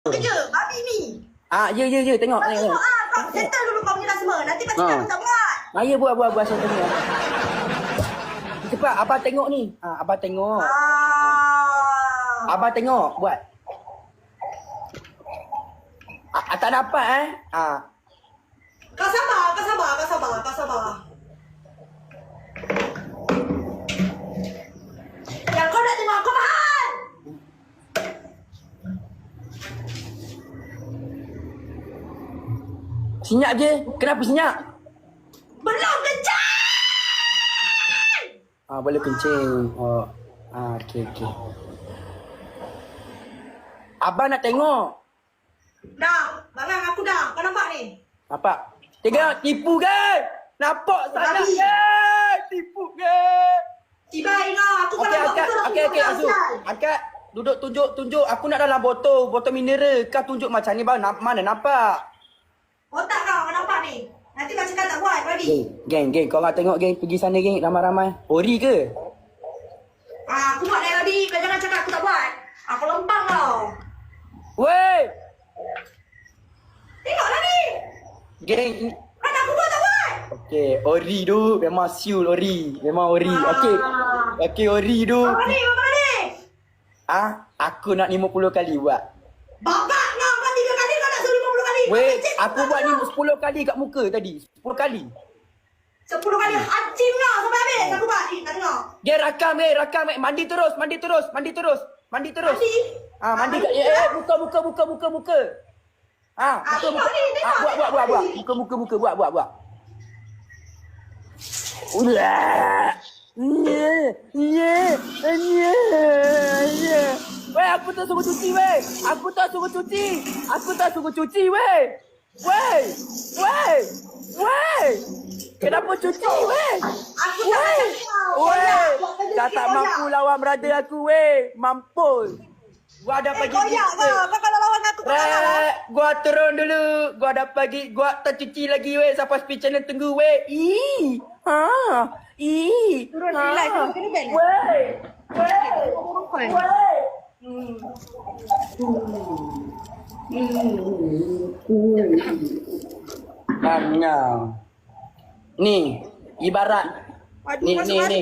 Kerja, babi ni. Ya, tengok. Babi tengok. Kau settle dulu kau punya semua. Nanti macam aku tak buat. Ya, buat saya tengok. Cepat, abang tengok ni. Abang tengok. Abang tengok, buat. Tak dapat Kau sabar. Yang kau nak tengok aku mahal. Senyap je. Kenapa senyap? Belum kencang. Boleh kencing. Okey. Abang nak tengok. Dah, barang aku dah. Kau nampak ni? Nampak? Tengok, tipu kan? Nampak sangat Babi. kan? Tipu kan? Tiba Ina, aku kalau Okey, nampak angkat. betul Okey, Azu. Angkat. Duduk, tunjuk. Aku nak dalam botol mineral. Kau tunjuk macam ni, bang. Mana nampak? Otak kau nampak ni. Nanti macam kau tak buat, babi. Geng. Kau orang tengok, geng. Pergi sana, geng. Ramai-ramai. Ori ke? Aku buat dah, babi. Kau jangan cakap aku tak buat. Aku lempang kau. Wey! Tengoklah ni. Geng. Kan aku buat tak buat. Okey, ori tu. Memang siul ori. Okey, ori tu. Kau ni. Aku nak 50 kali buat. Bapak kau 3 kali kau nak suruh 50 kali. Weh, aku buat ni 10 kali kat muka tadi. 10 kali. 10 kali hancing kau sampai habis. Aku buat ni, nak tengok. Geng, rakam. Mandi terus. Mandi? Mandi kat muka. Tengok ni, tengok. Buat. Ulah. Weh, aku tak suruh cuci, weh. Aku tak suruh cuci, weh. Kenapa cuci, weh? Aku tak macam kau. Kau tak mampu lawan brother aku, weh. Mampus. Gua ada pagi Koyak kau. Kau kalau lawan aku kau kalah. Gua turun dulu. Gua ada pagi. Gua tak cuci lagi, weh. Sampai speed channel tunggu, weh. Turun live dulu, kena ban. Ni ibarat Aduh, masuk mana?